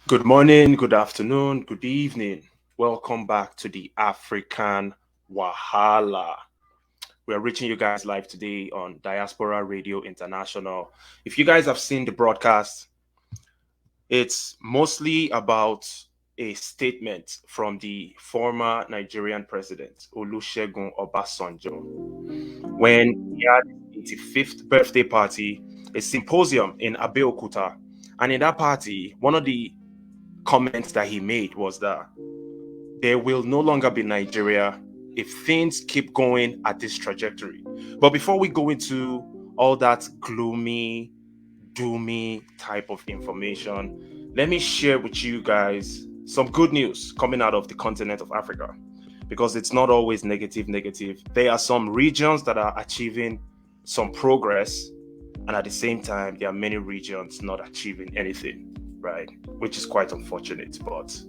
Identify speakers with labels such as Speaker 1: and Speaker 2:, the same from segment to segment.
Speaker 1: Good morning, good afternoon, good evening. Welcome back to the African Wahala. We are reaching you guys live today on Diaspora Radio International. If you guys have seen the broadcast, it's mostly about a statement from the former Nigerian president, Olusegun Obasanjo, when he had his 85th birthday party, a symposium in Abeokuta. And in that party, one of the comments that he made was that there will no longer be Nigeria if things keep going at this trajectory. But before we go into all that gloomy, doomy type of information, let me share with you guys some good news coming out of the continent of Africa. Because it's not always negative. There are some regions that are achieving some progress, and at the same time, there are many regions not achieving anything, right? Which is quite unfortunate. But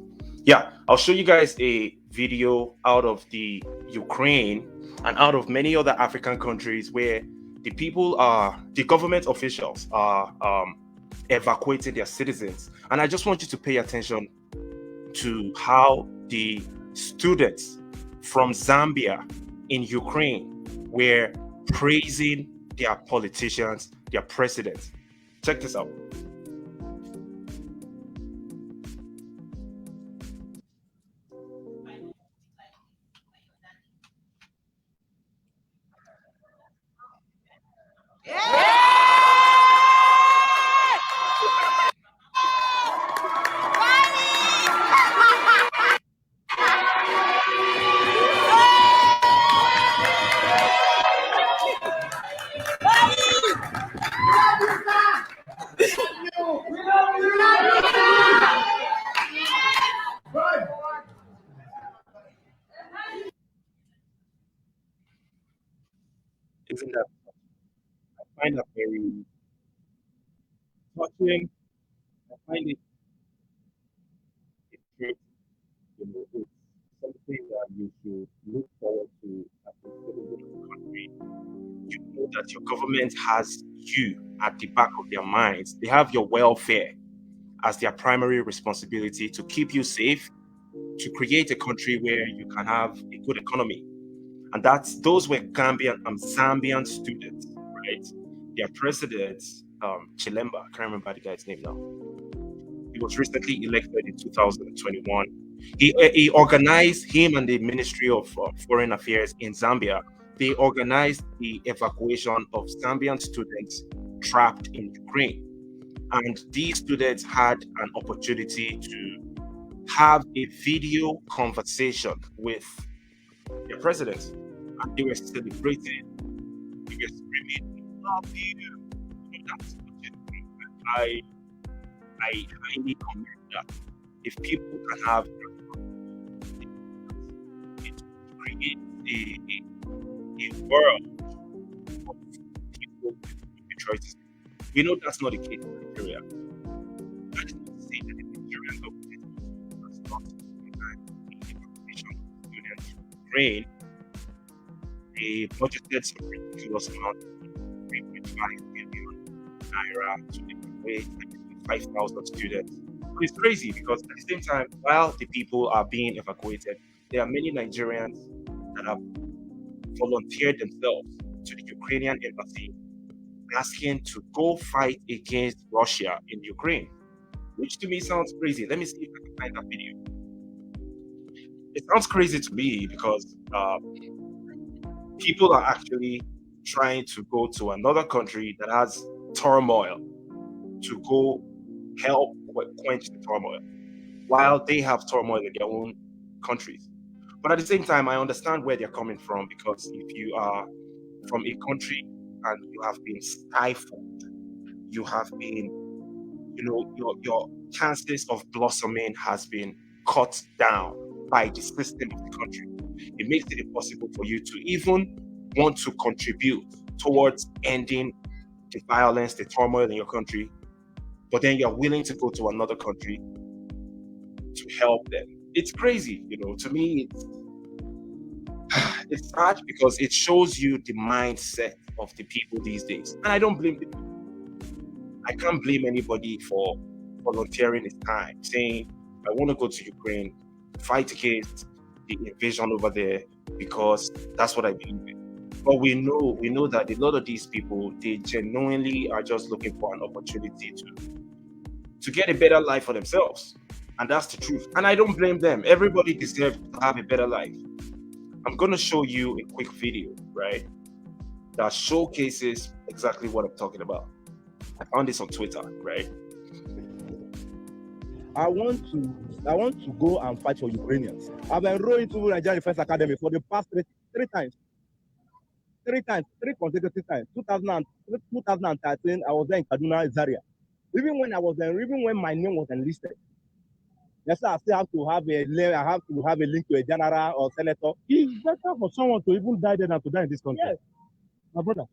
Speaker 1: yeah, I'll show you guys a video out of the Ukraine and out of many other African countries where the government officials are evacuating their citizens. And I just want you to pay attention to how the students from Zambia in Ukraine were praising their politicians, their presidents. Check this out. Isn't that I find that very touching? I find it interesting. It's something that you should look forward to as a citizen of the country. You know that your government has you at the back of their minds. They have your welfare as their primary responsibility to keep you safe, to create a country where you can have a good economy. And those were Gambian and Zambian students, right? Their president, Chilemba, I can't remember the guy's name now. He was recently elected in 2021. He organized him and the Ministry of Foreign Affairs in Zambia. They organized the evacuation of Zambian students trapped in Ukraine. And these students had an opportunity to have a video conversation with their president. And they were celebrating, they were screaming, "We love you." That's such a thing. I, I highly commend that. If people can have it creates a world of people with choices. We know that's not the case in Nigeria. That is not to say that the Nigerian government does not recognize the evacuation of students from Ukraine. They budgeted some ridiculous amount of 3.5 billion naira to evacuate 5,000 students. But it's crazy because at the same time, while the people are being evacuated, there are many Nigerians that have volunteered themselves to the Ukrainian embassy asking to go fight against Russia in Ukraine, which to me sounds crazy. Let me see if I can find that video. It sounds crazy to me because people are actually trying to go to another country that has turmoil to go help quench the turmoil while they have turmoil in their own countries. But at the same time, I understand where they're coming from because if you are from a country and you have been stifled, you have been, your chances of blossoming has been cut down by the system of the country. It makes it impossible for you to even want to contribute towards ending the violence, the turmoil in your country, but then you're willing to go to another country to help them. It's crazy, to me, it's sad because it shows you the mindset of the people these days. And I don't blame them. I can't blame anybody for volunteering his time, saying, I want to go to Ukraine, fight against the invasion over there because that's what I believe in. But we know that a lot of these people, they genuinely are just looking for an opportunity to get a better life for themselves. And that's the truth. And I don't blame them. Everybody deserves to have a better life. I'm going to show you a quick video, right, that showcases exactly what I'm talking about. I found this on Twitter, right?
Speaker 2: I want to go and fight for Ukrainians. I've enrolled into Nigerian Defense Academy for the past three times. Three consecutive times. 2013, I was there in Kaduna, Zaria. Even when my name was enlisted, yes, I still have to have a link to a general or senator. It's better for someone to even die there than to die in this country. Yes. My brother,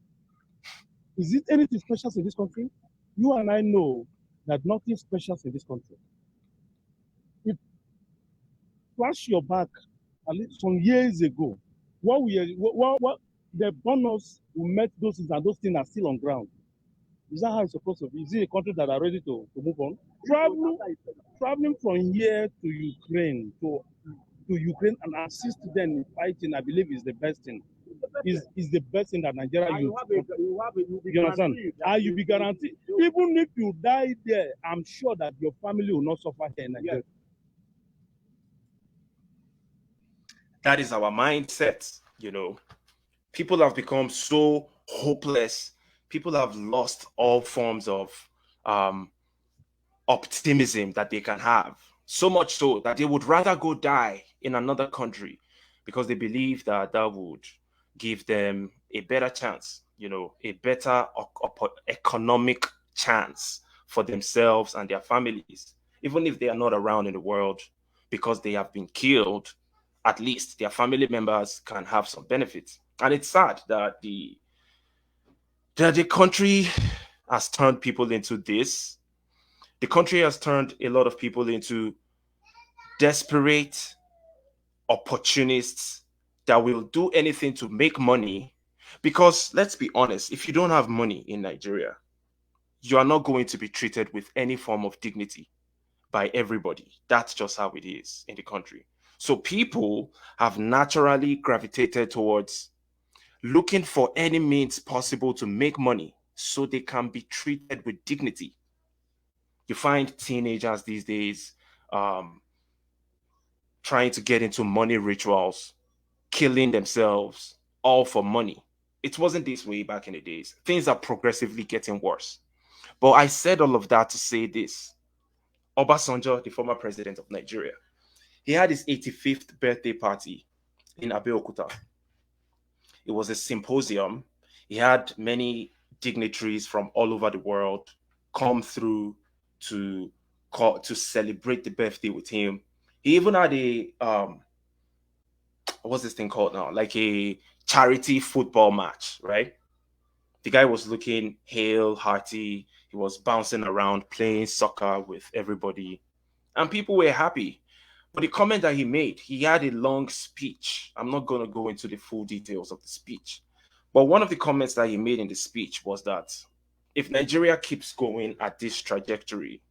Speaker 2: is it anything special in this country? You and I know that nothing special in this country. If flash your back at least some years ago, what the bonus we met those things and those things are still on ground. Is that how it's supposed to be? Is it a country that are ready to move on? Traveling from here to Ukraine and assist them in fighting, I believe is the best thing. Is the best thing that Nigeria you understand? And you be guaranteed, even if you die there, I'm sure that your family will not suffer here in Nigeria.
Speaker 1: That is our mindset, People have become so hopeless. People have lost all forms of optimism that they can have. So much so that they would rather go die in another country because they believe that that would give them a better chance, a better economic chance for themselves and their families. Even if they are not around in the world because they have been killed, at least their family members can have some benefits. And it's sad that the country has turned people into this. The country has turned a lot of people into desperate opportunists that will do anything to make money. Because let's be honest, if you don't have money in Nigeria, you are not going to be treated with any form of dignity by everybody. That's just how it is in the country. So people have naturally gravitated towards looking for any means possible to make money so they can be treated with dignity. You find teenagers these days trying to get into money rituals, killing themselves, all for money. It wasn't this way back in the days. Things are progressively getting worse. But I said all of that to say this. Obasanjo, the former president of Nigeria, he had his 85th birthday party in Abeokuta. It was a symposium. He had many dignitaries from all over the world come through to celebrate the birthday with him. He even had a what's this thing called now? Like a charity football match, right? The guy was looking hale, hearty. He was bouncing around, playing soccer with everybody, and people were happy. But the comment that he had a long speech. I'm not going to go into the full details of the speech. But one of the comments that he made in the speech was that if Nigeria keeps going at this trajectory,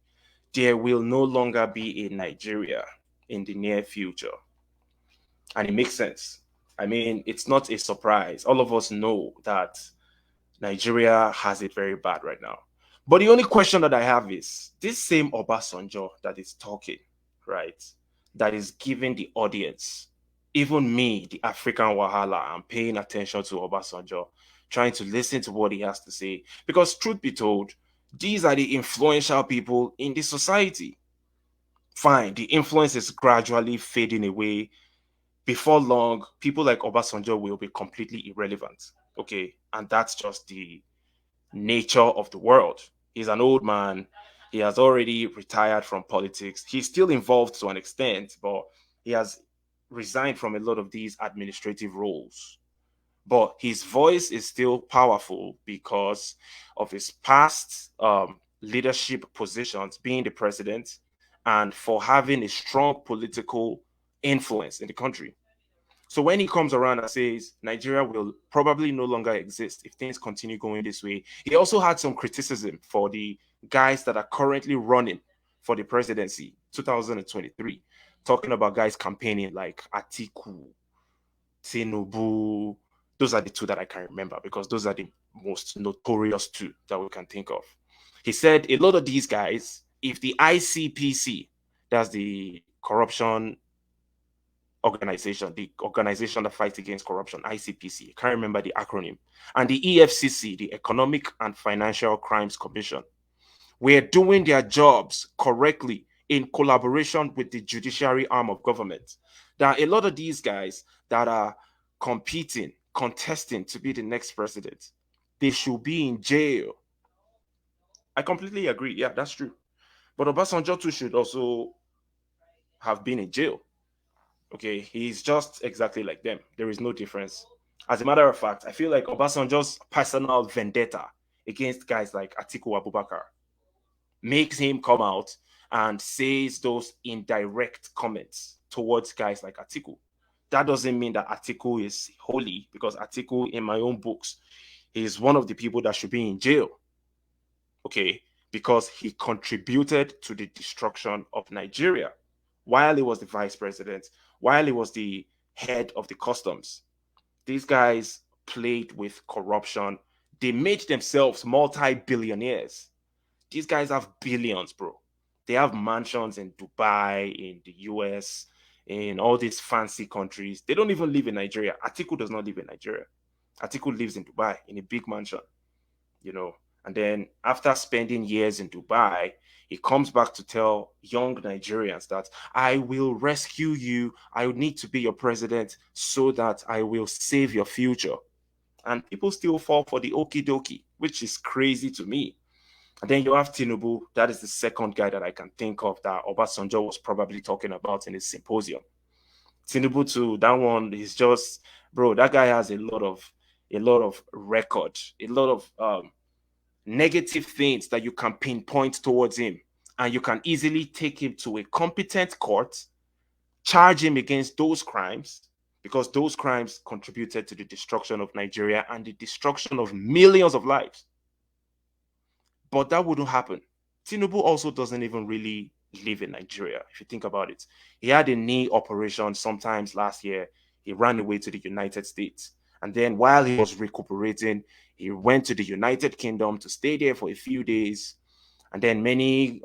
Speaker 1: there will no longer be a Nigeria in the near future. And it makes sense. I mean, it's not a surprise. All of us know that Nigeria has it very bad right now. But the only question that I have is this same Obasanjo that is talking, right? That is giving the audience, even me, the African Wahala, I'm paying attention to Obasanjo, trying to listen to what he has to say. Because truth be told, these are the influential people in the society. Fine, the influence is gradually fading away. Before long, people like Obasanjo will be completely irrelevant. Okay. And that's just the nature of the world. He's an old man. He has already retired from politics. He's still involved to an extent, but he has resigned from a lot of these administrative roles. But his voice is still powerful because of his past leadership positions, being the president, and for having a strong political influence in the country. So when he comes around and says Nigeria will probably no longer exist if things continue going this way, he also had some criticism for the guys that are currently running for the presidency, 2023, talking about guys campaigning like Atiku, Tinubu. Those are the two that I can remember because those are the most notorious two that we can think of. He said a lot of these guys, if the ICPC, that's the corruption organization, the organization that fights against corruption, ICPC, I can't remember the acronym, and the EFCC, the Economic and Financial Crimes Commission, were doing their jobs correctly in collaboration with the judiciary arm of government. There are a lot of these guys that are competing, contesting to be the next president. They should be in jail. I completely agree. Yeah, that's true. But Obasanjo too should also have been in jail. Okay, he's just exactly like them. There is no difference. As a matter of fact, I feel like Obasanjo's personal vendetta against guys like Atiku Abubakar makes him come out and says those indirect comments towards guys like Atiku. That doesn't mean that Atiku is holy, because Atiku, in my own books, is one of the people that should be in jail. Okay, because he contributed to the destruction of Nigeria while he was the vice president, while he was the head of the customs. These guys played with corruption. They made themselves multi-billionaires. These guys have billions, bro. They have mansions in Dubai, in the US, in all these fancy countries. They don't even live in Nigeria. Atiku does not live in Nigeria. Atiku lives in Dubai in a big mansion, you know. And then after spending years in Dubai, he comes back to tell young Nigerians that I will rescue you. I need to be your president so that I will save your future. And people still fall for the okie dokie, which is crazy to me. And then you have Tinubu. That is the second guy that I can think of that Obasanjo was probably talking about in his symposium. Tinubu too, that one is just, bro, that guy has a lot of record, a lot of negative things that you can pinpoint towards him. And you can easily take him to a competent court, charge him against those crimes, because those crimes contributed to the destruction of Nigeria and the destruction of millions of lives. But that wouldn't happen. Tinubu also doesn't even really live in Nigeria, if you think about it. He had a knee operation sometimes last year. He ran away to the United States. And then while he was recuperating, he went to the United Kingdom to stay there for a few days. And then many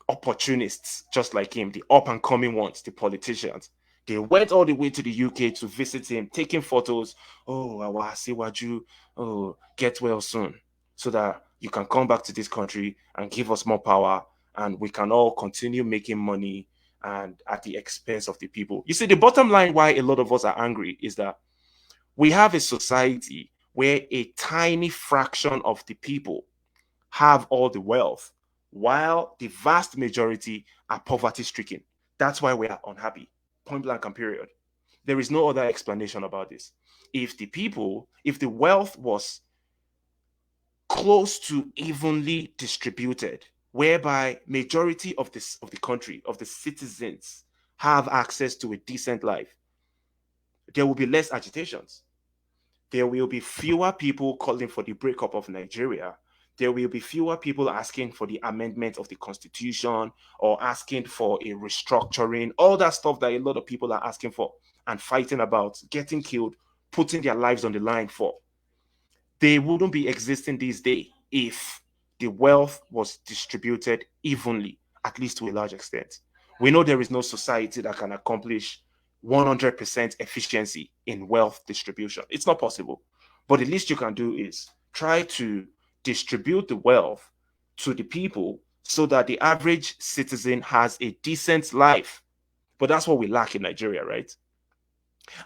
Speaker 1: opportunists, just like him, the up and coming ones, the politicians, they went all the way to the UK to visit him, taking photos. Oh, Awasiwaju, oh, get well soon, so that you can come back to this country and give us more power, and we can all continue making money and at the expense of the people. You see, the bottom line why a lot of us are angry is that we have a society where a tiny fraction of the people have all the wealth, while the vast majority are poverty stricken. That's why we are unhappy. Point blank and period. There is no other explanation about this. If the wealth was close to evenly distributed, whereby majority of the country, of the citizens, have access to a decent life, there will be less agitations. There will be fewer people calling for the breakup of Nigeria. There will be fewer people asking for the amendment of the constitution or asking for a restructuring, all that stuff that a lot of people are asking for and fighting about, getting killed, putting their lives on the line for. They wouldn't be existing this day if the wealth was distributed evenly, at least to a large extent. We know there is no society that can accomplish 100% efficiency in wealth distribution. It's not possible. But the least you can do is try to distribute the wealth to the people so that the average citizen has a decent life. But that's what we lack in Nigeria, right?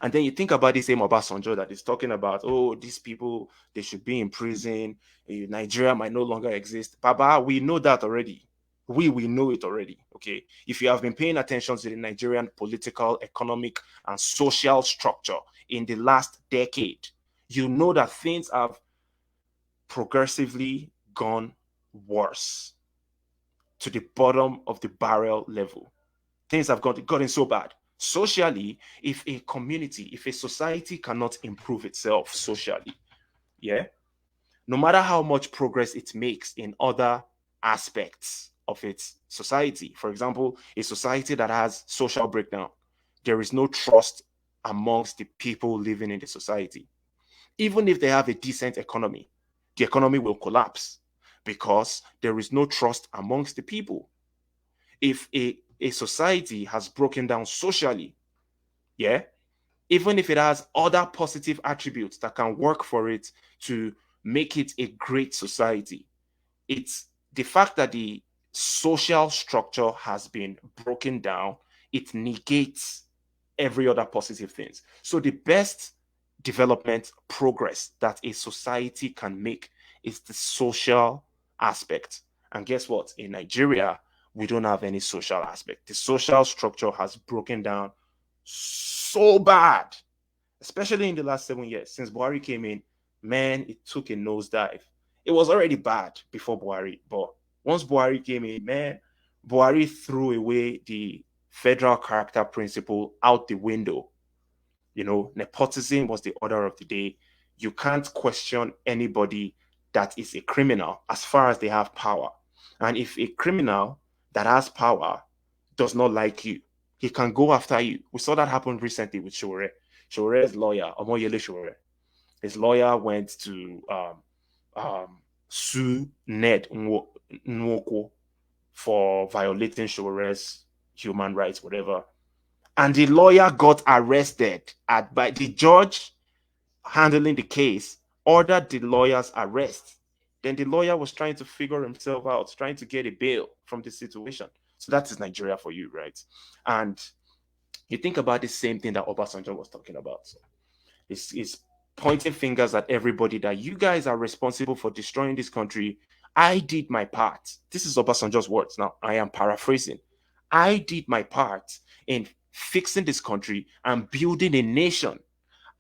Speaker 1: And then you think about the same Obasanjo that is talking about, oh, these people, they should be in prison. Nigeria might no longer exist. Baba, we know that already. We know it already. Okay. If you have been paying attention to the Nigerian political, economic, and social structure in the last decade, you know that things have progressively gone worse to the bottom of the barrel level. Things have gotten so bad. Socially, if a community, if a society cannot improve itself socially, yeah, no matter how much progress it makes in other aspects of its society. For example, a society that has social breakdown, there is no trust amongst the people living in the society. Even if they have a decent economy, the economy will collapse because there is no trust amongst the people. If a society has broken down socially, yeah, even if it has other positive attributes that can work for it to make it a great society, it's the fact that the social structure has been broken down, it negates every other positive things. So the best development progress that a society can make is the social aspect. And guess what? In Nigeria, we don't have any social aspect. The social structure has broken down so bad, especially in the last 7 years since Buhari came in. Man, it took a nosedive. It was already bad before Buhari, but once Buhari came in, man, Buhari threw away the federal character principle out the window. Nepotism was the order of the day. You can't question anybody that is a criminal as far as they have power. And if a criminal that has power does not like you, he can go after you. We saw that happen recently with Shore. Shore's lawyer, Omoyele Shore, his lawyer went to sue Ned Nwoko for violating Shore's human rights, whatever. And the lawyer got arrested by the judge handling the case, ordered the lawyer's arrest. Then the lawyer was trying to figure himself out, trying to get a bail from the situation. So that is Nigeria for you, right? And you think about the same thing that Obasanjo was talking about. So it's pointing fingers at everybody that you guys are responsible for destroying this country. I did my part. This is Obasanjo's words. Now, I am paraphrasing. I did my part in fixing this country and building a nation.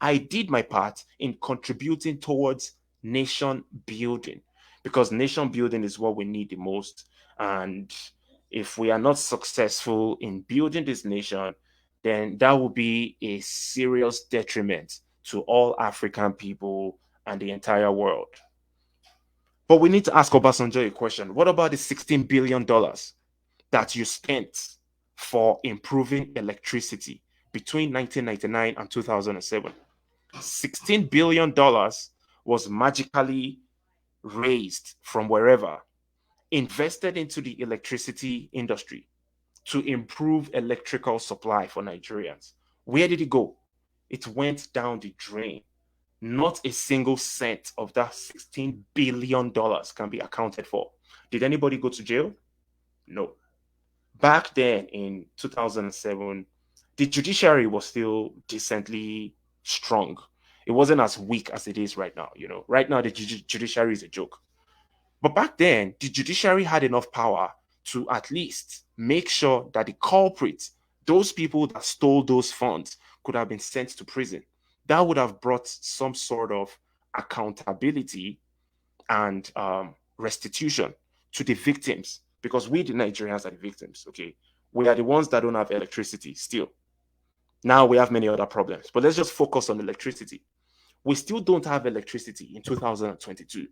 Speaker 1: I did my part in contributing towards nation building, because nation building is what we need the most. And if we are not successful in building this nation, then that will be a serious detriment to all African people and the entire world. But we need to ask Obasanjo a question. What about the $16 billion that you spent for improving electricity between 1999 and 2007? $16 billion was magically raised from wherever, invested into the electricity industry to improve electrical supply for Nigerians. Where did it go? It went down the drain. Not a single cent of that $16 billion can be accounted for. Did anybody go to jail? No. Back then in 2007, the judiciary was still decently strong. It wasn't as weak as it is right now. Right now the judiciary is a joke. But back then, the judiciary had enough power to at least make sure that the culprits, those people that stole those funds, could have been sent to prison. That would have brought some sort of accountability and restitution to the victims, because we, the Nigerians, are the victims. Okay, we are the ones that don't have electricity still. Now we have many other problems, but let's just focus on electricity. We still don't have electricity in 2022.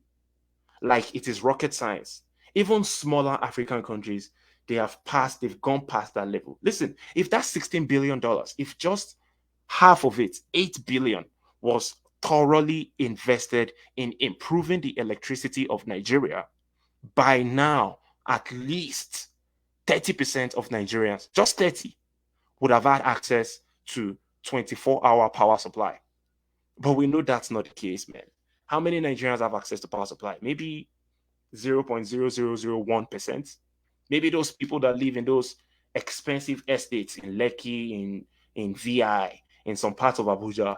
Speaker 1: Like, it is rocket science. Even smaller African countries, they've gone past that level. Listen, if that's $16 billion, if just half of it, 8 billion, was thoroughly invested in improving the electricity of Nigeria, by now, at least 30% of Nigerians, just 30, would have had access to 24-hour power supply. But we know that's not the case, man. How many Nigerians have access to power supply? Maybe 0.0001%. Maybe those people that live in those expensive estates in Lekki, in VI, in some parts of Abuja.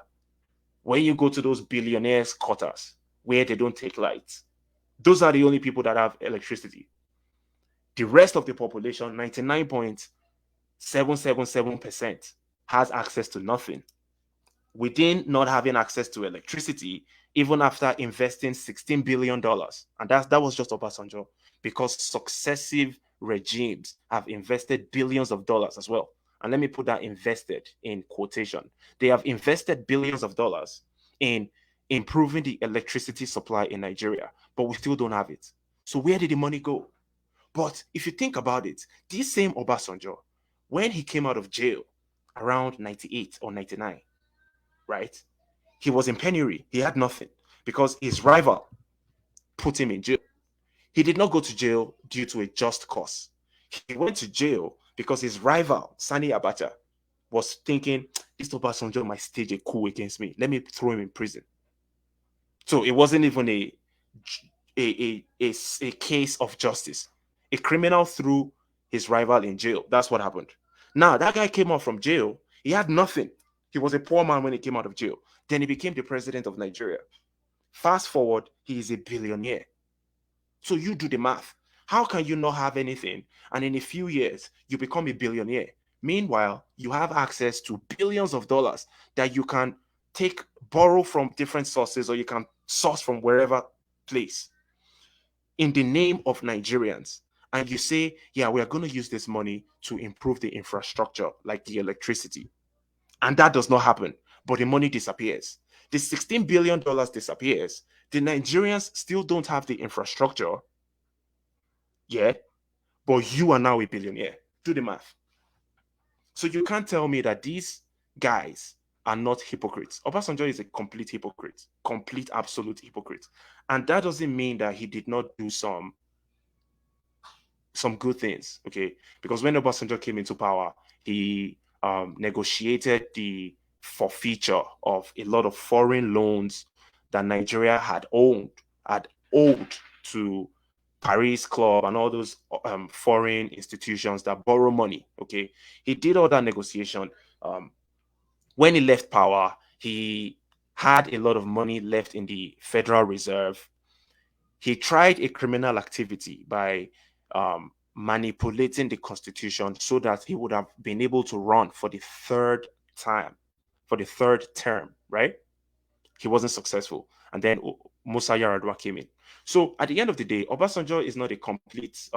Speaker 1: When you go to those billionaires' quarters where they don't take lights, those are the only people that have electricity. The rest of the population, 99.777%, has access to nothing. Within not having access to electricity, even after investing $16 billion, and that was just Obasanjo, because successive regimes have invested billions of dollars as well. And let me put that invested in quotation. They have invested billions of dollars in improving the electricity supply in Nigeria, but we still don't have it. So where did the money go? But if you think about it, this same Obasanjo, when he came out of jail around 98 or 99, right? He was in penury. He had nothing because his rival put him in jail. He did not go to jail due to a just cause. He went to jail because his rival, Sani Abacha, was thinking, this Obasanjo might stage a coup against me. Let me throw him in prison. So it wasn't even a case of justice. A criminal threw his rival in jail. That's what happened. Now, that guy came out from jail. He had nothing. He was a poor man when he came out of jail. Then he became the president of Nigeria. Fast forward, he is a billionaire. So you do the math. How can you not have anything and in a few years you become a billionaire? Meanwhile, you have access to billions of dollars that you can borrow from different sources or you can source from wherever place in the name of Nigerians. And you say, yeah, we are going to use this money to improve the infrastructure like the electricity. And that does not happen, but the money disappears. The $16 billion disappears. The Nigerians still don't have the infrastructure. Yeah, but you are now a billionaire. Do the math. So you can't tell me that these guys are not hypocrites. Obasanjo is a complete hypocrite, complete absolute hypocrite. And that doesn't mean that he did not do some good things, okay? Because when Obasanjo came into power, he negotiated the forfeiture of a lot of foreign loans that Nigeria had owed to Paris Club and all those foreign institutions that borrow money. Okay, he did all that negotiation. When he left power, he had a lot of money left in the Federal Reserve. He tried a criminal activity by manipulating the constitution so that he would have been able to run for the third time, for the third term, right? He wasn't successful. And then Musa Yaradua came in. So at the end of the day, Obasanjo is not a complete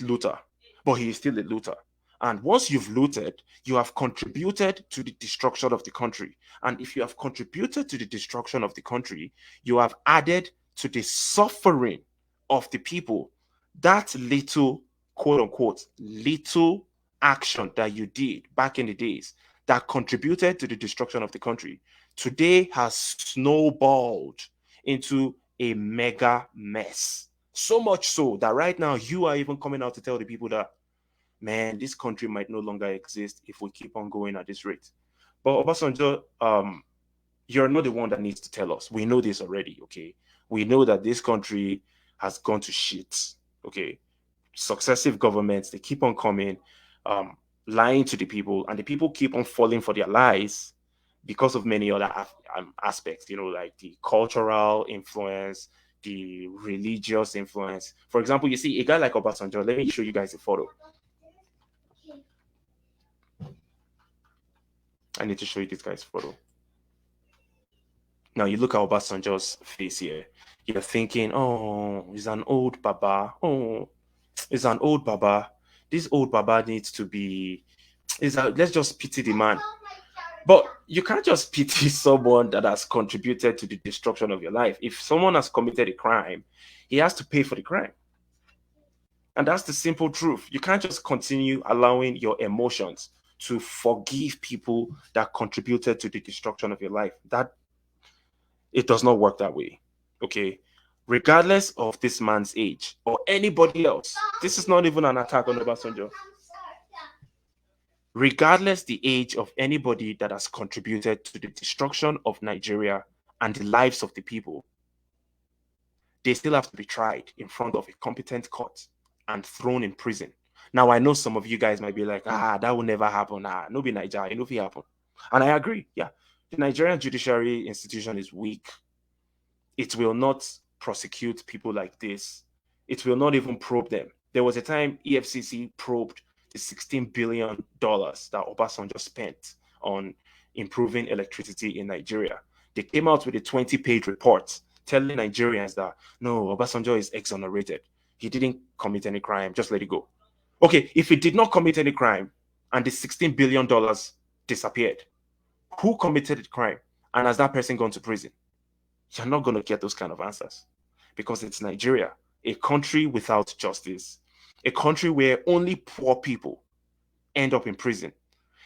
Speaker 1: looter, but he is still a looter. And once you've looted, you have contributed to the destruction of the country. And if you have contributed to the destruction of the country, you have added to the suffering of the people. That little, quote unquote, little action that you did back in the days that contributed to the destruction of the country today has snowballed into a mega mess. So much so that right now you are even coming out to tell the people that, man, this country might no longer exist if we keep on going at this rate. But Obasanjo, you're not the one that needs to tell us. We know this already, okay? We know that this country has gone to shit, okay? Successive governments, they keep on coming, lying to the people, and the people keep on falling for their lies because of many other aspects, like the cultural influence, the religious influence. For example, you see a guy like Obasanjo. Let me show you guys a photo. I need to show you this guy's photo. Now you look at Obasanjo's face here. You're thinking, oh, he's an old baba. Oh, he's an old baba. This old baba needs to be. Let's just pity the man. But you can't just pity someone that has contributed to the destruction of your life. If someone has committed a crime, he has to pay for the crime. And that's the simple truth. You can't just continue allowing your emotions to forgive people that contributed to the destruction of your life. That it does not work that way. Okay. Regardless of this man's age or anybody else, this is not even an attack on Obasanjo. Regardless the age of anybody that has contributed to the destruction of Nigeria and the lives of the people, they still have to be tried in front of a competent court and thrown in prison. Now, I know some of you guys might be like, that will never happen. No be Nigeria, it will happen. And I agree. Yeah. The Nigerian judiciary institution is weak. It will not prosecute people like this. It will not even probe them. There was a time EFCC probed the $16 billion that Obasanjo spent on improving electricity in Nigeria. They came out with a 20-page report telling Nigerians that, no, Obasanjo is exonerated. He didn't commit any crime. Just let it go. Okay, if he did not commit any crime and the $16 billion disappeared, who committed the crime? And has that person gone to prison? You're not going to get those kind of answers because it's Nigeria. a country without justice, a country where only poor people end up in prison,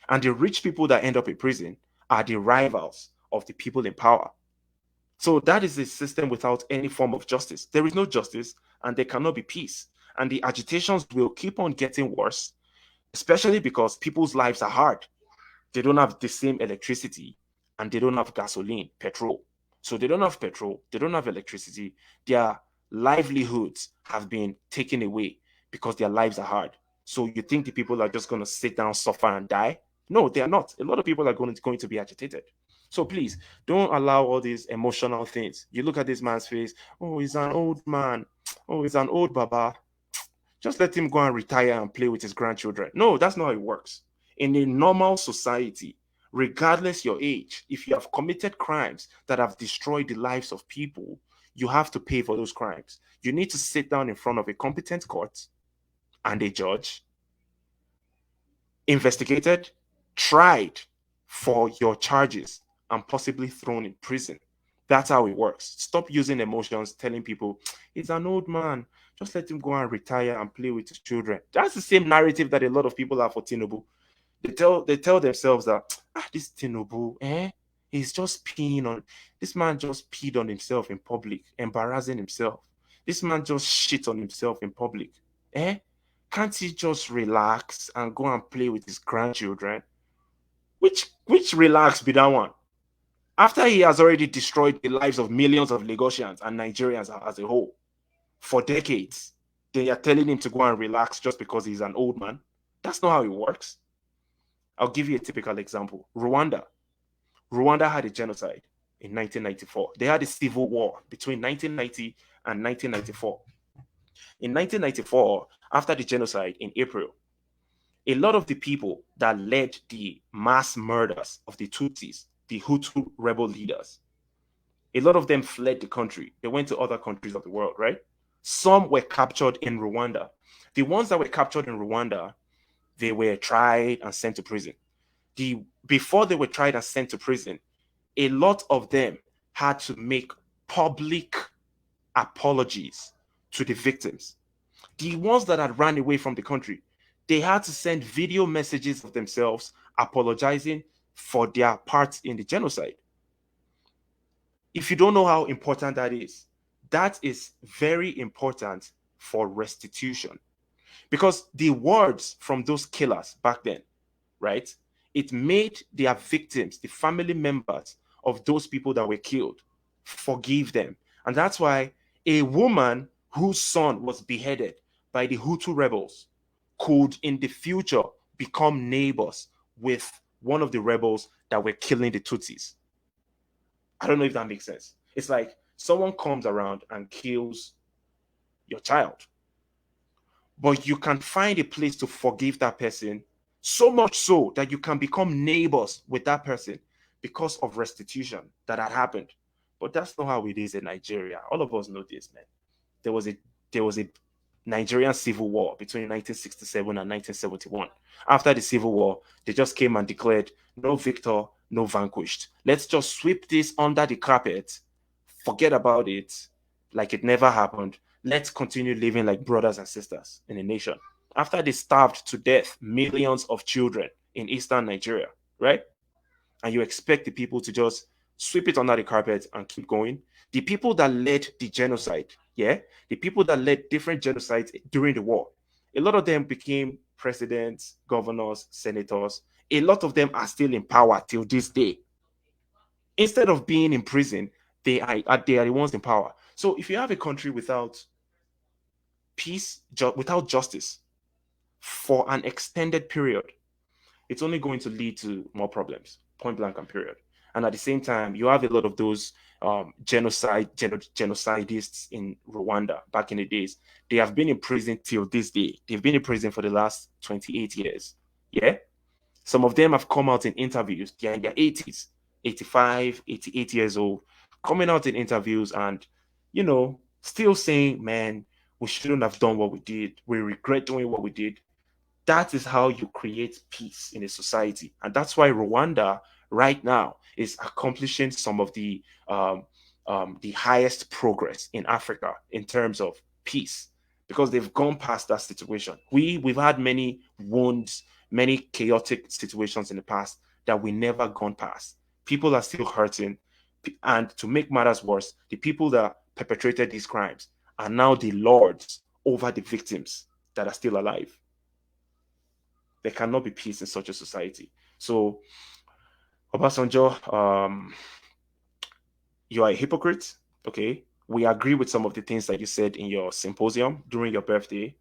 Speaker 1: and the rich people that end up in prison are the rivals of the people in power. So that is a system without any form of justice. There is no justice and there cannot be peace. And the agitations will keep on getting worse, especially because people's lives are hard. They don't have the same electricity and they don't have gasoline, petrol. So they don't have petrol, they don't have electricity. Their livelihoods have been taken away because their lives are hard. So you think the people are just going to sit down, suffer, and die? No, they are not. A lot of people are going to be agitated. So please don't allow all these emotional things. You look at this man's face. Oh, he's an old man. Oh, he's an old baba. Just let him go and retire and play with his grandchildren. No, that's not how it works. In a normal society, regardless your age, if you have committed crimes that have destroyed the lives of people, you have to pay for those crimes. You need to sit down in front of a competent court and a judge, investigated, tried for your charges, and possibly thrown in prison. That's how it works. Stop using emotions, telling people, he's an old man. Just let him go and retire and play with his children. That's the same narrative that a lot of people have for Tinubu. They tell themselves that this Tinubu, he's just peeing on this man just peed on himself in public, embarrassing himself. This man just shit on himself in public. Eh? Can't he just relax and go and play with his grandchildren? Which relax be that one? After he has already destroyed the lives of millions of Lagosians and Nigerians as a whole for decades, they are telling him to go and relax just because he's an old man. That's not how it works. I'll give you a typical example. Rwanda. Rwanda had a genocide in 1994. They had a civil war between 1990 and 1994. In 1994, after the genocide in April, a lot of the people that led the mass murders of the Tutsis, the Hutu rebel leaders, a lot of them fled the country. They went to other countries of the world, right? Some were captured in Rwanda. The ones that were captured in Rwanda, they were tried and sent to prison. Before they were tried and sent to prison, a lot of them had to make public apologies to the victims. The ones that had ran away from the country, they had to send video messages of themselves apologizing for their part in the genocide. If you don't know how important that is very important for restitution. Because the words from those killers back then, right, it made their victims, the family members of those people that were killed, forgive them. And that's why a woman whose son was beheaded by the Hutu rebels could in the future become neighbors with one of the rebels that were killing the Tutsis. I don't know if that makes sense. It's like someone comes around and kills your child, but you can find a place to forgive that person, so much so that you can become neighbors with that person because of restitution that had happened. But that's not how it is in Nigeria. All of us know this, man. There was a there was a Nigerian civil war between 1967 and 1971. After the civil war, they just came and declared no victor, no vanquished. Let's just sweep this under the carpet, forget about it, like it never happened. Let's continue living like brothers and sisters in a nation. After they starved to death millions of children in eastern Nigeria, right? And you expect the people to just sweep it under the carpet and keep going. The people that led the genocide, yeah, the people that led different genocides during the war, a lot of them became presidents, governors, senators. A lot of them are still in power till this day. Instead of being in prison, they are the ones in power. So if you have a country without peace, without justice for an extended period, it's only going to lead to more problems, point blank and period. And at the same time, you have a lot of those genocidists in Rwanda back in the days. They have been in prison till this day. They've been in prison for the last 28 years. Yeah. Some of them have come out in interviews. They're in their 80s, 85, 88 years old, coming out in interviews and, still saying, man, we shouldn't have done what we did. We regret doing what we did. That is how you create peace in a society. And that's why Rwanda right now is accomplishing some of the highest progress in Africa in terms of peace because they've gone past that situation. We've had many wounds, many chaotic situations in the past that we never gone past. People are still hurting, and to make matters worse, the people that perpetrated these crimes are now the lords over the victims that are still alive. There cannot be peace in such a society. So, Obasanjo, you are a hypocrite. Okay. We agree with some of the things that you said in your symposium during your birthday.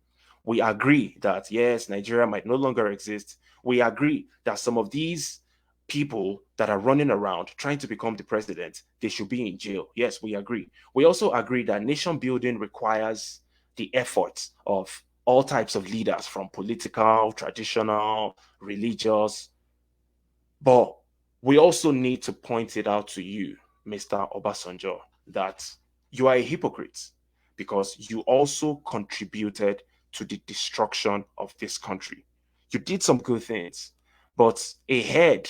Speaker 1: We agree that, yes, Nigeria might no longer exist. We agree that some of these people that are running around trying to become the president, they should be in jail. Yes, we agree. We also agree that nation building requires the efforts of all types of leaders, from political, traditional, religious, but we also need to point it out to you, Mr. Obasanjo, that you are a hypocrite because you also contributed to the destruction of this country. You did some good things, but the head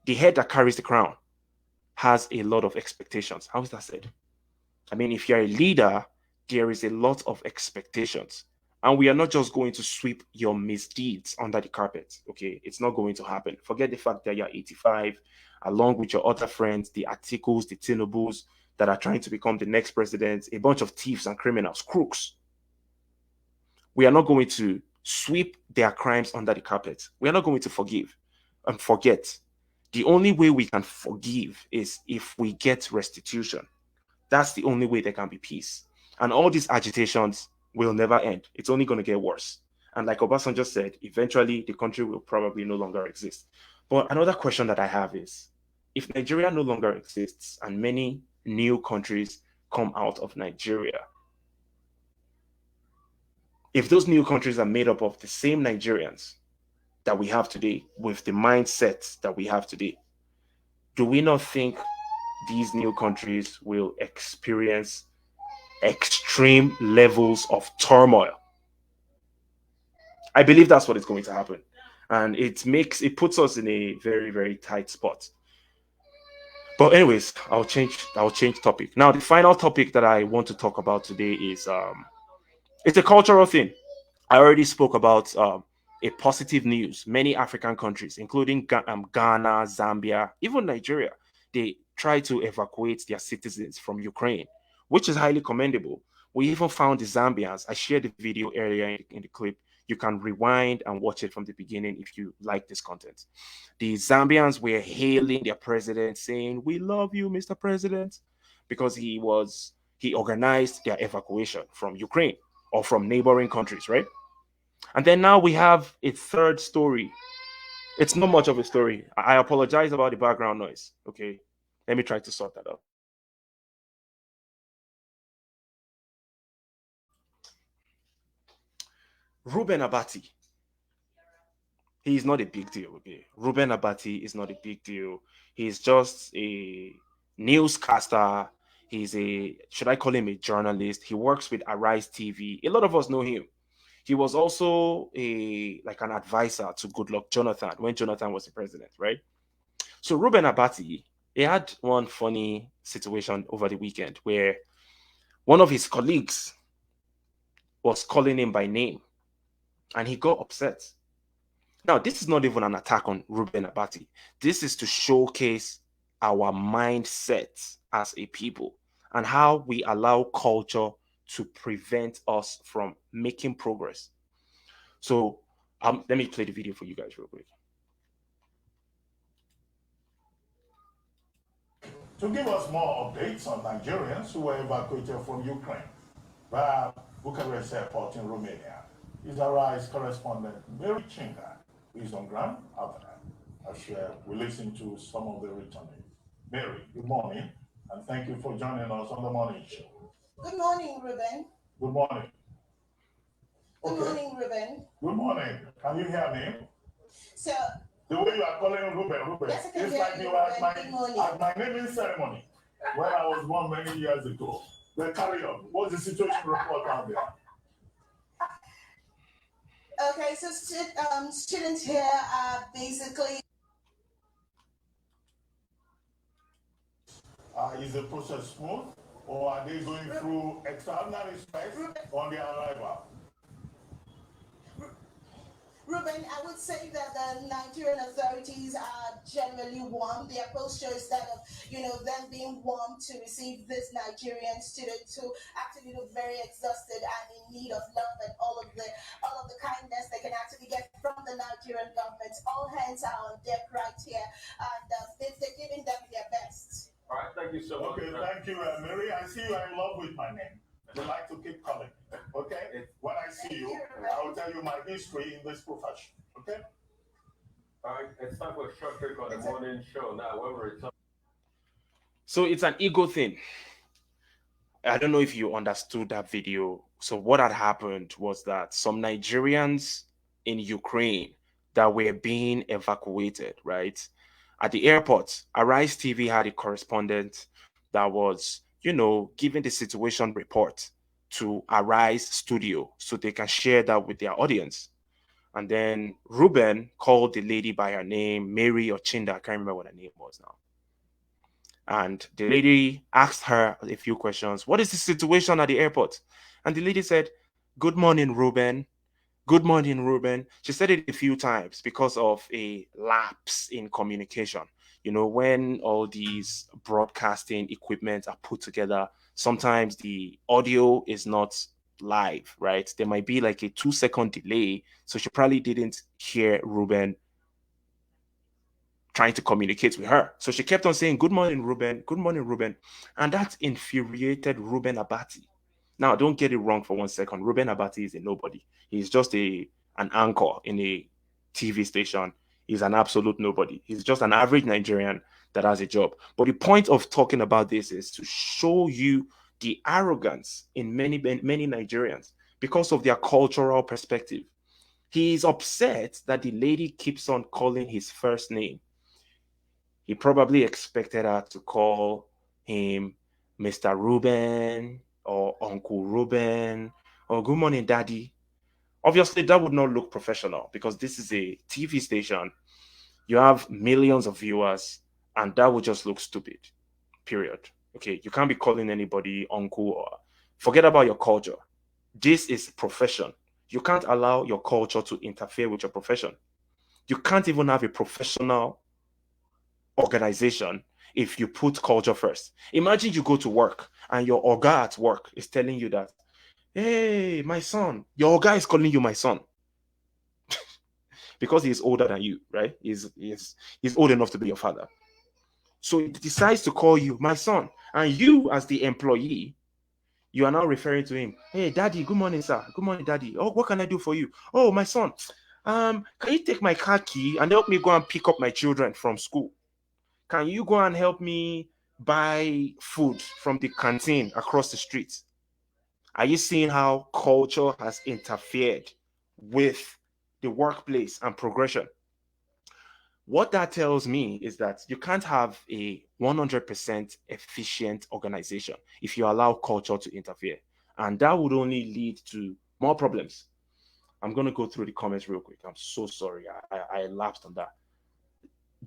Speaker 1: that carries the crown, has a lot of expectations. How is that said? I mean, if you're a leader, there is a lot of expectations. And we are not just going to sweep your misdeeds under the carpet. Okay. It's not going to happen. Forget the fact that you're 85, along with your other friends, the Articles, the Tinubus that are trying to become the next president, a bunch of thieves and criminals, crooks. We are not going to sweep their crimes under the carpet. We are not going to forgive and forget. The only way we can forgive is if we get restitution. That's the only way there can be peace. And all these agitations will never end. It's only going to get worse. And like Obasanjo said, eventually the country will probably no longer exist. But another question that I have is, if Nigeria no longer exists and many new countries come out of Nigeria, if those new countries are made up of the same Nigerians that we have today, with the mindset that we have today, do we not think these new countries will experience extreme levels of turmoil? I believe that's what is going to happen. And it puts us in a very, very tight spot. But anyways, I'll change topic. Now, the final topic that I want to talk about today is it's a cultural thing. I already spoke about a positive news. Many African countries, including Ghana, Zambia, even Nigeria, they try to evacuate their citizens from Ukraine, which is highly commendable. We even found the Zambians. I shared the video earlier in the clip. You can rewind and watch it from the beginning if you like this content. The Zambians were hailing their president, saying, "We love you, Mr. President," because he organized their evacuation from Ukraine or from neighboring countries, right? And then now we have a third story. It's not much of a story. I apologize about the background noise. Okay. Let me try to sort that out. Ruben Abati. He is not a big deal. Okay. Ruben Abati is not a big deal. He's just a newscaster. He's should I call him a journalist? He works with Arise TV. A lot of us know him. He was also an advisor to Goodluck Jonathan when Jonathan was the president, right? So Ruben Abati, he had one funny situation over the weekend where one of his colleagues was calling him by name and he got upset. Now, this is not even an attack on Ruben Abati. This is to showcase our mindset as a people and how we allow culture to prevent us from making progress. So let me play the video for you guys real quick.
Speaker 3: To give us more updates on Nigerians who were evacuated from Ukraine via Bucharest airport in Romania is our Rise correspondent Mary Chinga, who is on ground after that. As we listen to some of the returning. Mary, good morning, and thank you for joining us on the morning show.
Speaker 4: Good morning, Ruben.
Speaker 3: Good morning.
Speaker 4: Good morning, Ruben.
Speaker 3: Good morning. Can you hear me?
Speaker 4: So,
Speaker 3: the way you are calling Ruben,
Speaker 4: yes, I can
Speaker 3: it's
Speaker 4: hear
Speaker 3: like
Speaker 4: you,
Speaker 3: you were at
Speaker 4: Ruben.
Speaker 3: my naming ceremony when I was born many years ago. But carry on. What's the situation report out there?
Speaker 4: Okay, so students here are basically.
Speaker 3: Is the process smooth? or are they going through extraordinary specs on their arrival?
Speaker 4: Ruben, I would say that the Nigerian authorities are generally warm. Their posture is that of, them being warm to receive this Nigerian student who actually look very exhausted and in need of love and all of the kindness they can actually get from the Nigerian government. All hands are on deck right here, and they're giving them their best.
Speaker 3: All right, thank you so much. Okay, thank you, Mary. I see you are in love with my name. You like to keep calling me. Okay? When I see you, I will tell you my history in this profession. Okay? All right, it's time for a short break on the morning show. Now, when we return.
Speaker 1: So it's an ego thing. I don't know if you understood that video. So what had happened was that some Nigerians in Ukraine that were being evacuated, right? At the airport, Arise TV had a correspondent that was, giving the situation report to Arise Studio so they can share that with their audience. And then Ruben called the lady by her name, Mary or Chinda. I can't remember what her name was now. And the lady asked her a few questions. What is the situation at the airport? And the lady said, "Good morning, Ruben. Good morning, Ruben." She said it a few times because of a lapse in communication. When all these broadcasting equipment are put together, sometimes the audio is not live, right? There might be like a 2-second delay. So she probably didn't hear Ruben trying to communicate with her. So she kept on saying, "Good morning, Ruben. Good morning, Ruben." And that infuriated Ruben Abati. Now, don't get it wrong for 1 second. Ruben Abati is a nobody. He's just an anchor in a TV station. He's an absolute nobody. He's just an average Nigerian that has a job. But the point of talking about this is to show you the arrogance in many Nigerians because of their cultural perspective. He is upset that the lady keeps on calling his first name. He probably expected her to call him Mr. Ruben or Uncle Ruben or "Good morning, Daddy." Obviously, that would not look professional because this is a TV station. You have millions of viewers, and that would just look stupid. Period. Okay, you can't be calling anybody uncle or forget about your culture. This is profession. You can't allow your culture to interfere with your profession. You can't even have a professional organization if you put culture first. Imagine you go to work and your oga at work is telling you that, "Hey, my son," your oga is calling you my son because he's older than you, right? He's old enough to be your father. So he decides to call you my son. And you, as the employee, you are now referring to him, "Hey, Daddy, good morning, sir. Good morning, Daddy. Oh, what can I do for you? Oh, my son, can you take my car key and help me go and pick up my children from school? Can you go and help me buy food from the canteen across the street?" Are you seeing how culture has interfered with the workplace and progression? What that tells me is that you can't have a 100% efficient organization if you allow culture to interfere. And that would only lead to more problems. I'm going to go through the comments real quick. I'm so sorry. I lapsed on that.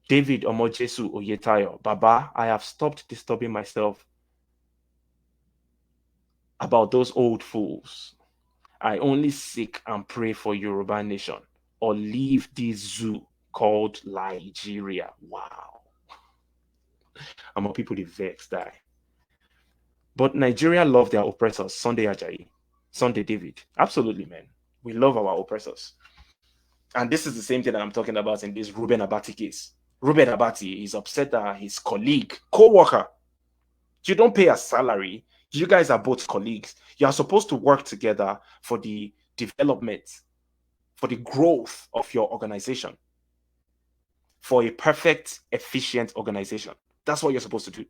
Speaker 1: David Omojesu Oyetayo, "Baba, I have stopped disturbing myself about those old fools. I only seek and pray for Yoruba nation or leave this zoo called Nigeria." Wow. I'm a people the vex die. But Nigeria love their oppressors. Sunday Ajayi, Sunday David. Absolutely, man. We love our oppressors. And this is the same thing that I'm talking about in this Ruben Abati case. Ruben Abati is upset that his colleague, co-worker, you don't pay a salary. You guys are both colleagues. You are supposed to work together for the development, for the growth of your organization, for a perfect, efficient organization. That's what you're supposed to do.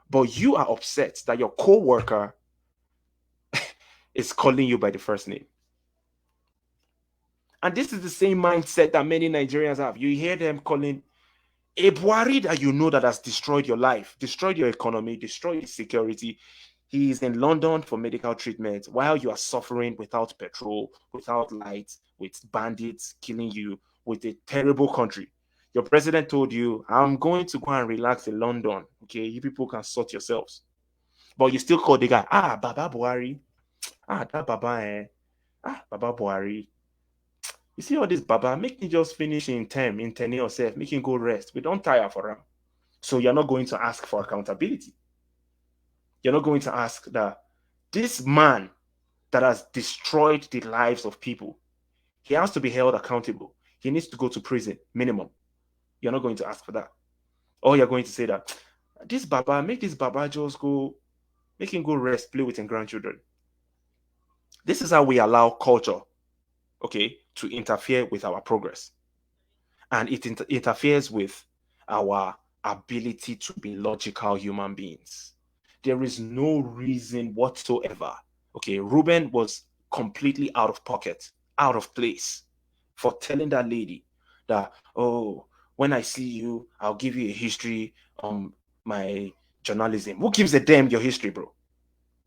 Speaker 1: But you are upset that your co-worker is calling you by the first name. And this is the same mindset that many Nigerians have. You hear them calling a Buhari that you know that has destroyed your life, destroyed your economy, destroyed your security. He is in London for medical treatment while you are suffering without petrol, without lights, with bandits killing you, with a terrible country. Your president told you, "I'm going to go and relax in London. Okay, you people can sort yourselves." But you still call the guy, Baba Buhari. That Baba, Baba Buhari. You see all this Baba, make him just finish in term, in tenure yourself, make him go rest. We don't tire for him. So you're not going to ask for accountability. You're not going to ask that this man that has destroyed the lives of people, he has to be held accountable. He needs to go to prison, minimum. You're not going to ask for that. Or you're going to say that make this Baba just go, make him go rest, play with his grandchildren. This is how we allow culture, okay, to interfere with our progress. And it interferes with our ability to be logical human beings. There is no reason whatsoever. Okay, Ruben was completely out of pocket, out of place for telling that lady that, oh, when I see you, I'll give you a history on my journalism. Who gives a damn your history, bro?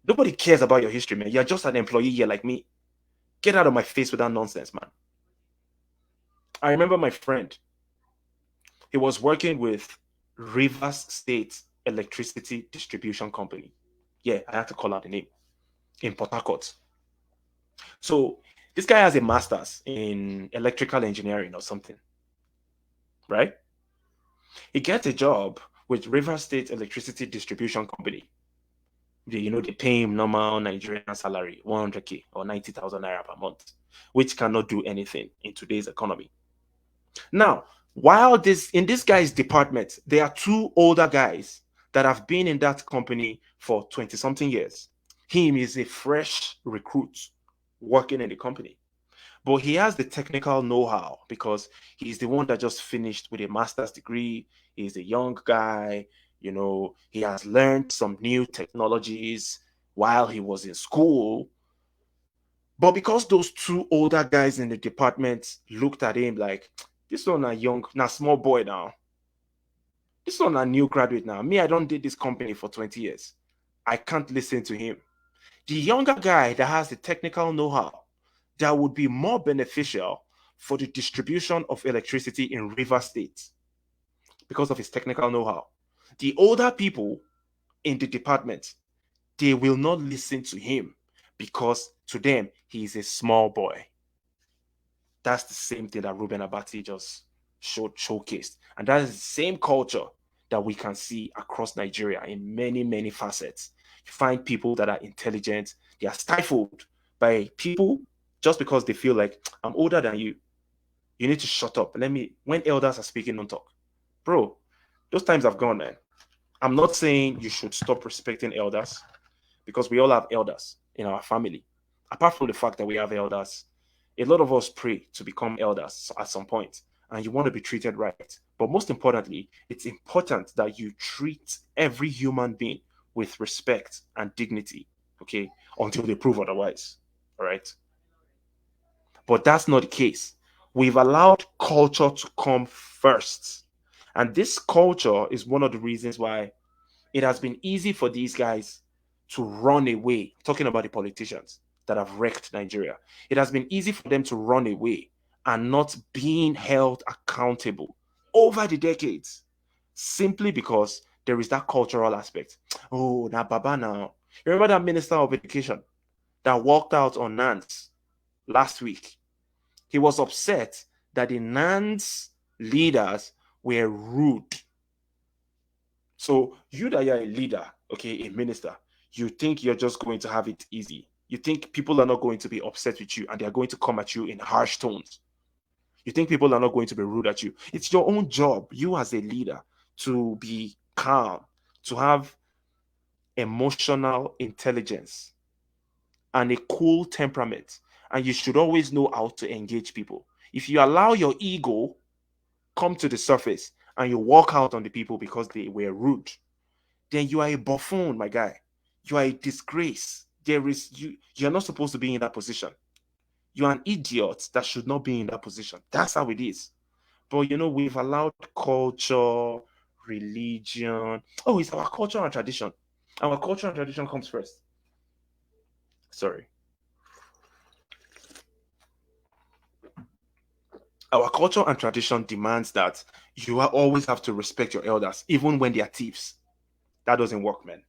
Speaker 1: Nobody cares about your history, man. You're just an employee here like me. Get out of my face with that nonsense, man. I remember my friend. He was working with Rivers State Electricity Distribution Company. Yeah, I had to call out the name, in Port Harcourt. So this guy has a master's in electrical engineering or something, right? He gets a job with Rivers State Electricity Distribution Company. They pay him normal Nigerian salary, 100K or 90,000 naira per month, which cannot do anything in today's economy. Now, while in this guy's department, there are two older guys that have been in that company for 20 something years. Him is a fresh recruit working in the company. But he has the technical know-how because he's the one that just finished with a master's degree. He's a young guy, he has learned some new technologies while he was in school. But because those two older guys in the department looked at him like, this one a young, small boy now. This one a new graduate now. Me, I don't did this company for 20 years. I can't listen to him. The younger guy that has the technical know-how that would be more beneficial for the distribution of electricity in River State because of his technical know-how. The older people in the department, they will not listen to him because to them, he is a small boy. That's the same thing that Ruben Abati just showcased. And that is the same culture that we can see across Nigeria in many, many facets. You find people that are intelligent, they are stifled by people just because they feel like, I'm older than you. You need to shut up. When elders are speaking, don't talk. Bro, those times have gone, man. I'm not saying you should stop respecting elders because we all have elders in our family. Apart from the fact that we have elders, a lot of us pray to become elders at some point, and you want to be treated right. But most importantly, it's important that you treat every human being with respect and dignity, okay, until they prove otherwise. All right. But that's not the case. We've allowed culture to come first. And this culture is one of the reasons why it has been easy for these guys to run away. Talking about the politicians that have wrecked Nigeria, it has been easy for them to run away and not being held accountable over the decades simply because there is that cultural aspect. Oh, now Baba now. You remember that Minister of Education that walked out on Nance last week? He was upset that the Nance leaders were rude. So you that you're a leader, okay, a minister, you think you're just going to have it easy. You think people are not going to be upset with you and they're going to come at you in harsh tones. You think people are not going to be rude at you. It's your own job, you as a leader, to be calm, to have emotional intelligence and a cool temperament. And you should always know how to engage people. If you allow your ego come to the surface and you walk out on the people because they were rude, then you are a buffoon, my guy. You are a disgrace. You're not supposed to be in that position. You're an idiot that should not be in that position. That's how it is. But we've allowed culture, religion. Oh, it's our culture and tradition. Our culture and tradition comes first. Sorry. Our culture and tradition demands that you always have to respect your elders, even when they are thieves. That doesn't work, man.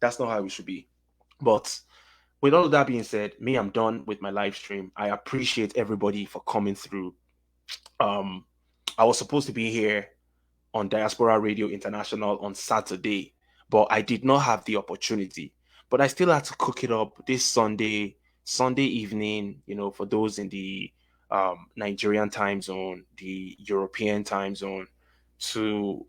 Speaker 1: That's not how it should be. But with all of that being said, me, I'm done with my live stream. I appreciate everybody for coming through. Um, I was supposed to be here on Diaspora Radio International on Saturday, but I did not have the opportunity. But I still had to cook it up this Sunday evening, for those in the Nigerian time zone, the European time zone, to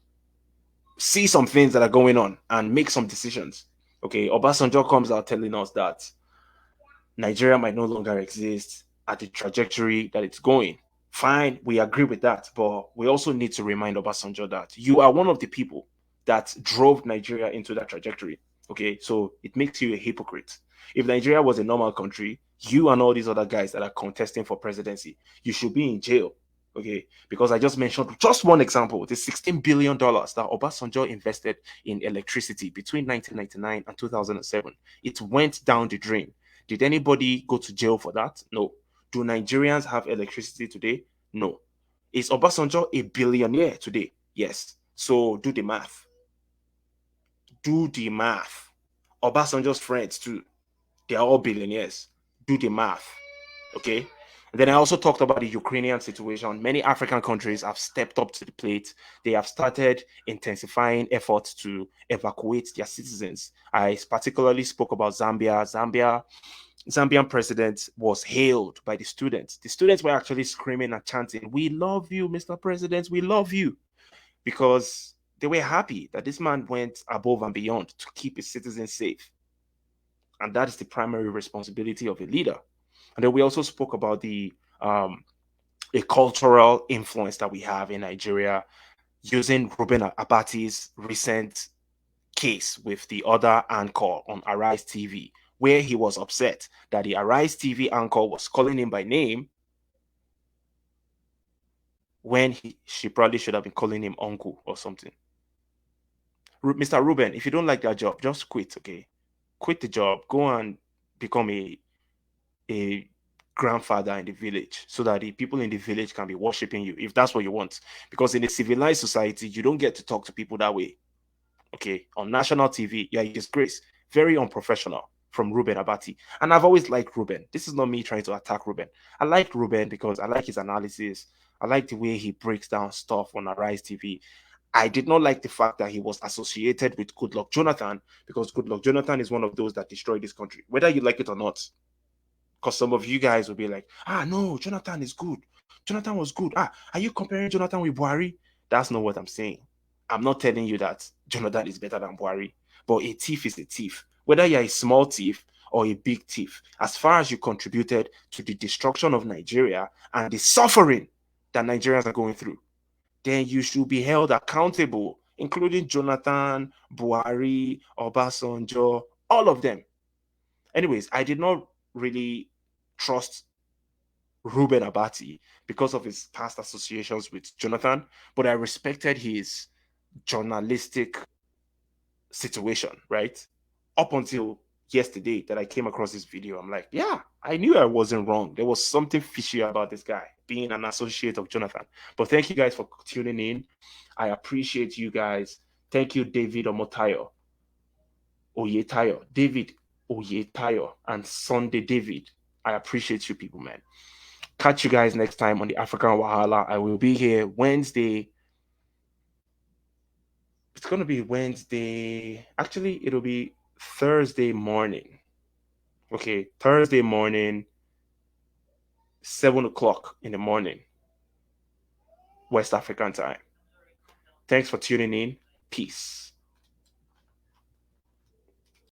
Speaker 1: see some things that are going on and make some decisions. Okay, Obasanjo comes out telling us that Nigeria might no longer exist at the trajectory that it's going. Fine, we agree with that, but we also need to remind Obasanjo that you are one of the people that drove Nigeria into that trajectory. Okay, so it makes you a hypocrite. If Nigeria was a normal country, you and all these other guys that are contesting for presidency, you should be in jail. Okay, because I just mentioned just one example, the $16 billion that Obasanjo invested in electricity between 1999 and 2007. It went down the drain. Did anybody go to jail for that? No. Do Nigerians have electricity today? No. Is Obasanjo a billionaire today? Yes. So do the math. Do the math. Obasanjo's friends too. They are all billionaires. Do the math. Okay. And then I also talked about the Ukrainian situation. Many African countries have stepped up to the plate. They have started intensifying efforts to evacuate their citizens. I particularly spoke about Zambia. Zambian president was hailed by the students. The students were actually screaming and chanting, "We love you, Mr. President, we love you," because they were happy that this man went above and beyond to keep his citizens safe. And that is the primary responsibility of a leader. And then we also spoke about the a cultural influence that we have in Nigeria using Ruben Abati's recent case with the other anchor on Arise TV, where he was upset that the Arise TV anchor was calling him by name when she probably should have been calling him uncle or something. Mr. Ruben, if you don't like that job, just quit, okay? Quit the job, go and become a grandfather in the village so that the people in the village can be worshiping you if that's what you want. Because in a civilized society, you don't get to talk to people that way. Okay, on national TV, yeah, a disgrace. Very unprofessional from Ruben Abati. And I've always liked Ruben. This is not me trying to attack Ruben. I like Ruben because I like his analysis. I like the way he breaks down stuff on Arise TV. I did not like the fact that he was associated with Goodluck Jonathan because Goodluck Jonathan is one of those that destroyed this country, whether you like it or not. Because some of you guys will be like, no, Jonathan is good. Jonathan was good. Are you comparing Jonathan with Buhari? That's not what I'm saying. I'm not telling you that Jonathan is better than Buhari, but a thief is a thief. Whether you're a small thief or a big thief, as far as you contributed to the destruction of Nigeria and the suffering that Nigerians are going through, then you should be held accountable, including Jonathan, Buhari, Obasanjo, all of them. Anyways, I did not really trust Ruben Abati because of his past associations with Jonathan, but I respected his journalistic situation, right? Up until yesterday that I came across this video, I'm like, yeah, I knew I wasn't wrong. There was something fishy about this guy being an associate of Jonathan. But thank you guys for tuning in. I appreciate you guys. Thank you, David Omotayo, David Oyetayo, and Sunday David. I appreciate you people, man. Catch you guys next time on the African Wahala. I will be here Wednesday. It's going to be Wednesday. Actually, it'll be Thursday morning. Okay, Thursday morning, 7 o'clock in the morning, West African time. Thanks for tuning in. Peace.